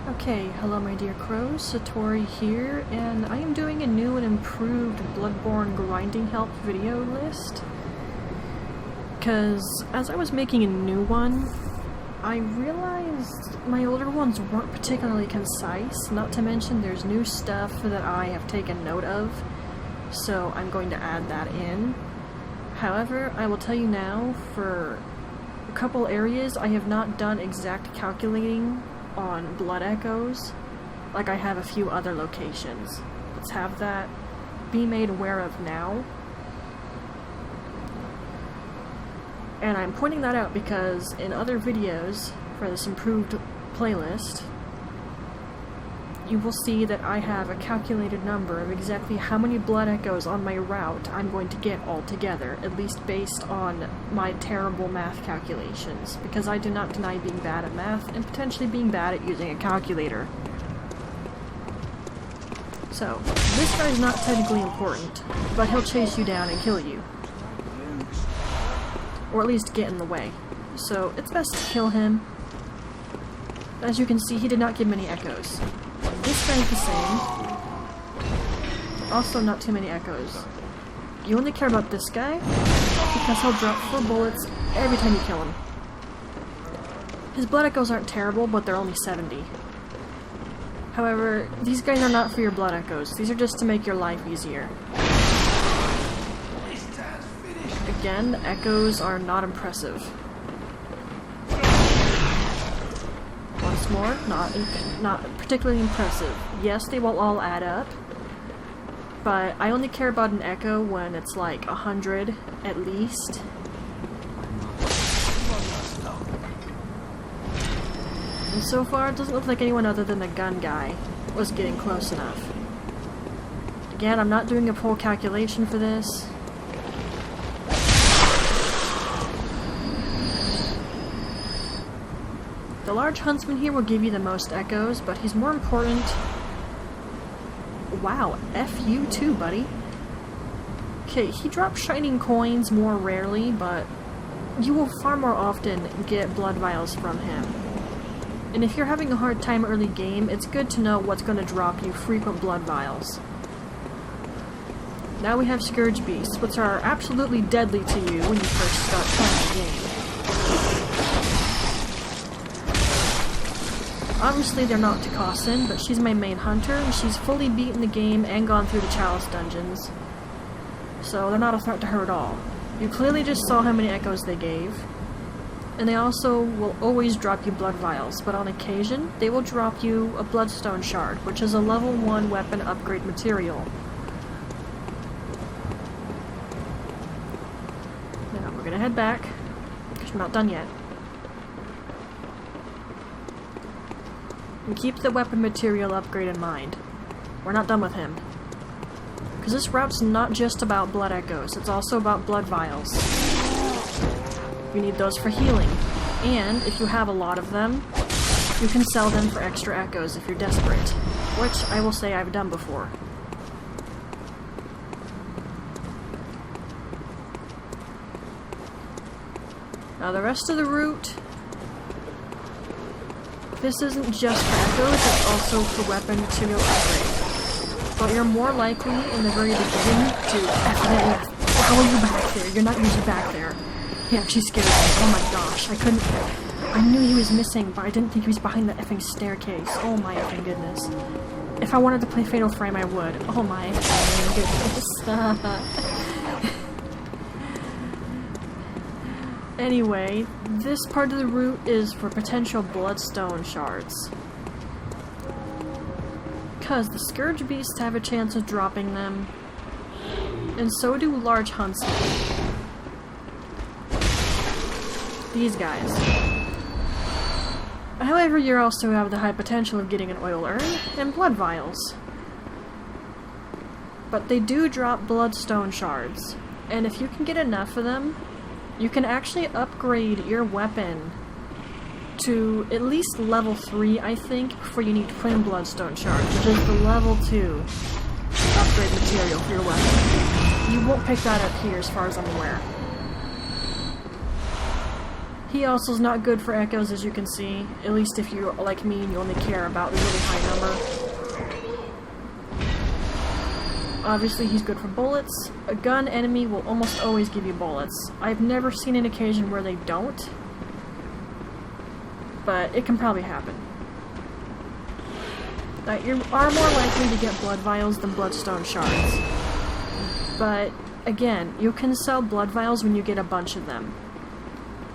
Okay, hello my dear crows, Satori here, and I am doing a new and improved Bloodborne grinding help video list. Because as I was making a new one, I realized my older ones weren't particularly concise, not to mention there's new stuff that I have taken note of, so I'm going to add that in. However, I will tell you now, for a couple areas I have not done exact calculating on blood echoes, like I have a few other locations. Let's have that be made aware of now. And I'm pointing that out because in other videos for this improved playlist, you will see that I have a calculated number of exactly how many blood echoes on my route I'm going to get altogether, at least based on my terrible math calculations, because I do not deny being bad at math and potentially being bad at using a calculator. So, this guy's not technically important, but he'll chase you down and kill you. Or at least get in the way. So, it's best to kill him. As you can see, he did not give many echoes. This guy's the same. Also not too many echoes. You only care about this guy because he'll drop 4 bullets every time you kill him. His blood echoes aren't terrible, but they're only 70. However, these guys are not for your blood echoes. These are just to make your life easier. Again, the echoes are not impressive. Once more, not particularly impressive. Yes, they will all add up, but I only care about an echo when it's like 100 at least. And so far, it doesn't look like anyone other than the gun guy was getting close enough. Again, I'm not doing a full calculation for this. The large huntsman here will give you the most echoes, but he's more important. Wow, F you too, buddy. Okay, he drops shining coins more rarely, but you will far more often get blood vials from him. And if you're having a hard time early game, it's good to know what's going to drop you frequent blood vials. Now we have Scourge Beasts, which are absolutely deadly to you when you first start playing the game. Obviously they're not to Cossin, but she's my main hunter, and she's fully beaten the game and gone through the Chalice dungeons. So they're not a threat to her at all. You clearly just saw how many echoes they gave. And they also will always drop you blood vials, but on occasion, they will drop you a bloodstone shard, which is a level 1 weapon upgrade material. Now we're gonna head back, because we're not done yet. And keep the weapon material upgrade in mind. We're not done with him. Because this route's not just about blood echoes, it's also about blood vials. You need those for healing. And if you have a lot of them, you can sell them for extra echoes if you're desperate. Which I will say I've done before. Now the rest of the route, this isn't just for echoes, it's also for weapon material upgrade. But you're more likely in the very beginning to how are you back there? You're not usually back there. He actually scared me. Oh my gosh, I knew he was missing, but I didn't think he was behind the effing staircase. Oh my effing goodness. If I wanted to play Fatal Frame, I would. Oh my effing goodness. Anyway, this part of the route is for potential bloodstone shards. Because the Scourge Beasts have a chance of dropping them, and so do large huntsmen. These guys. However, you also have the high potential of getting an oil urn and blood vials. But they do drop bloodstone shards, and if you can get enough of them, you can actually upgrade your weapon to at least level 3, I think, before you need twin bloodstone shards, which is the level 2 upgrade material for your weapon. You won't pick that up here as far as I'm aware. He also is not good for echoes, as you can see. At least if you're like me and you only care about the really high number. Obviously he's good for bullets. A gun enemy will almost always give you bullets. I've never seen an occasion where they don't. But it can probably happen. Now, you are more likely to get blood vials than bloodstone shards. But, again, you can sell blood vials when you get a bunch of them.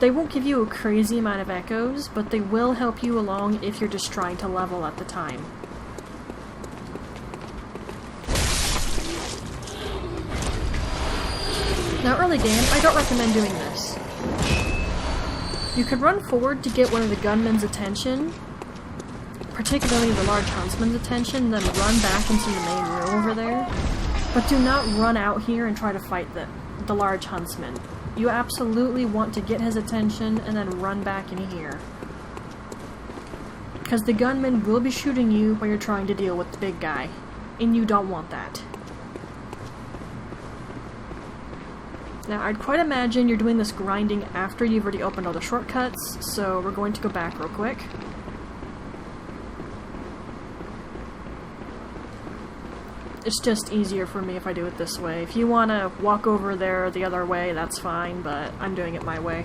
They won't give you a crazy amount of echoes, but they will help you along if you're just trying to level at the time. Now, early game, I don't recommend doing this. You could run forward to get one of the gunmen's attention, particularly the large huntsman's attention, then run back into the main room over there. But do not run out here and try to fight the large huntsman. You absolutely want to get his attention and then run back in here. Because the gunman will be shooting you while you're trying to deal with the big guy, and you don't want that. Now, I'd quite imagine you're doing this grinding after you've already opened all the shortcuts, so we're going to go back real quick. It's just easier for me if I do it this way. If you want to walk over there the other way, that's fine, but I'm doing it my way.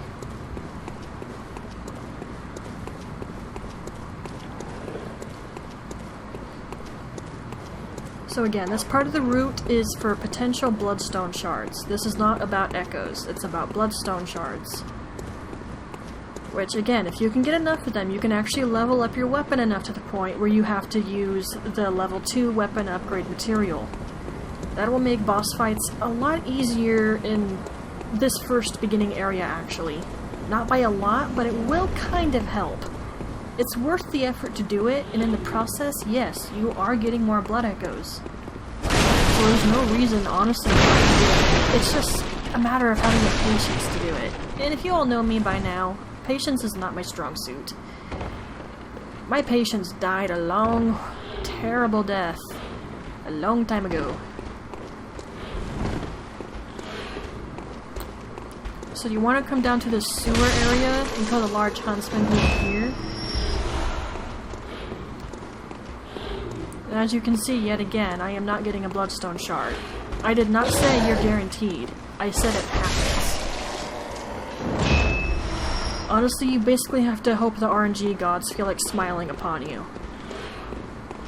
So again, this part of the route is for potential bloodstone shards. This is not about echoes, it's about bloodstone shards. Which, again, if you can get enough of them, you can actually level up your weapon enough to the point where you have to use the level 2 weapon upgrade material. That will make boss fights a lot easier in this first beginning area, actually. Not by a lot, but it will kind of help. It's worth the effort to do it, and in the process, yes, you are getting more blood echoes. So there's no reason, honestly, not to do it. It's just a matter of having the patience to do it. And if you all know me by now, patience is not my strong suit. My patience died a long, terrible death a long time ago. So you want to come down to the sewer area and kill the large huntsman who's here. And as you can see, yet again, I am not getting a bloodstone shard. I did not say you're guaranteed. I said it happens. Honestly, you basically have to hope the RNG gods feel like smiling upon you.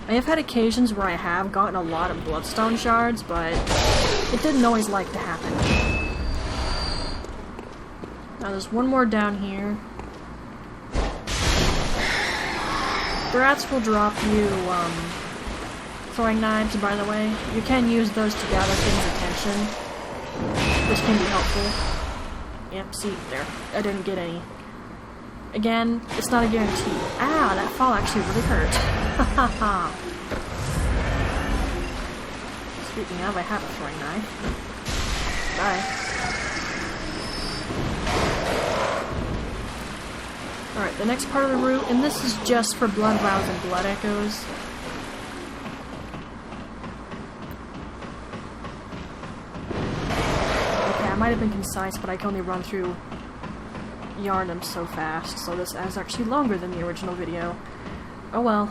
I have had occasions where I have gotten a lot of bloodstone shards, but it didn't always like to happen. Now there's one more down here. The rats will drop you, throwing knives, by the way. You can use those to gather things' attention, which can be helpful. Yep, see, there. I didn't get any. Again, it's not a guarantee. Ah, that fall actually really hurt. Hahaha. Speaking of, I have a throwing knife. Bye. Alright, the next part of the route, and this is just for blood vials and blood echoes. I might have been concise, but I can only run through Yharnam so fast, so this is actually longer than the original video. Oh well.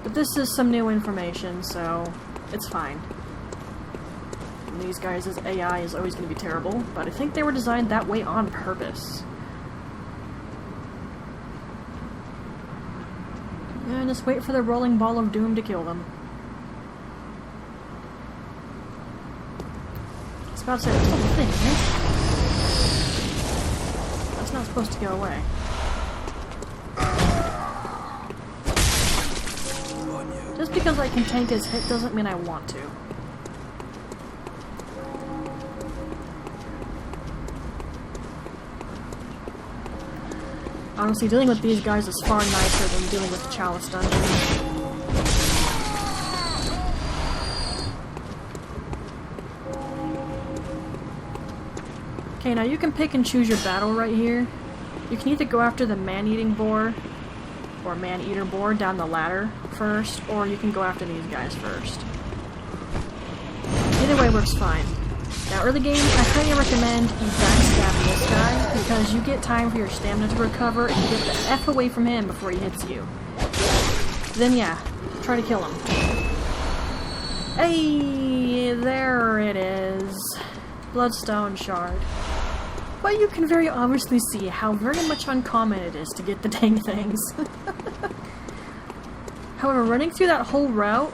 But this is some new information, so it's fine. And these guys' AI is always going to be terrible, but I think they were designed that way on purpose. And just wait for the rolling ball of doom to kill them. About to say, there's still a thing, right? That's not supposed to go away. Just because I can tank his hit doesn't mean I want to. Honestly, dealing with these guys is far nicer than dealing with the Chalice dungeon. Okay, now you can pick and choose your battle right here. You can either go after the man-eating boar, or man-eater boar down the ladder first, or you can go after these guys first. Either way works fine. Now, early game, I highly recommend you backstab this guy, because you get time for your stamina to recover, and you get the F away from him before he hits you. Then yeah, try to kill him. Hey, there it is. Bloodstone shard. But you can very obviously see how very much uncommon it is to get the dang things. However, running through that whole route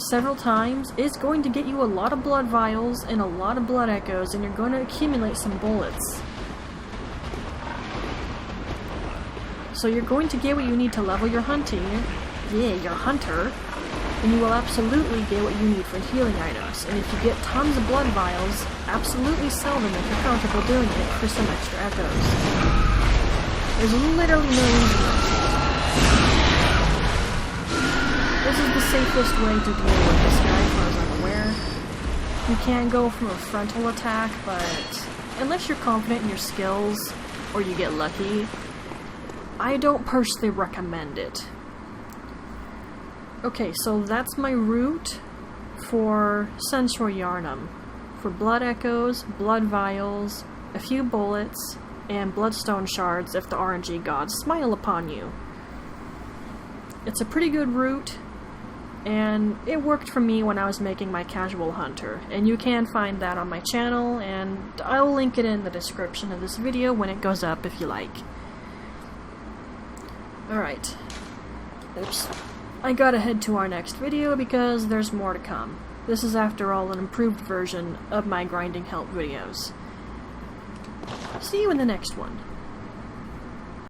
several times is going to get you a lot of blood vials and a lot of blood echoes, and you're going to accumulate some bullets. So you're going to get what you need to level your hunting, your hunter, and you will absolutely get what you need for healing items. And if you get tons of blood vials, absolutely sell them if you're comfortable doing it for some extra echoes. There's literally no reason not to. This is the safest way to deal with this guy, as far as I'm aware. You can go from a frontal attack, but unless you're confident in your skills, or you get lucky, I don't personally recommend it. Okay, so that's my route for Satori Yharnam. For blood echoes, blood vials, a few bullets, and bloodstone shards if the RNG gods smile upon you. It's a pretty good route, and it worked for me when I was making my casual hunter, and you can find that on my channel, and I'll link it in the description of this video when it goes up if you like. Alright. Oops. I gotta head to our next video because there's more to come. This is after all an improved version of my grinding help videos. See you in the next one.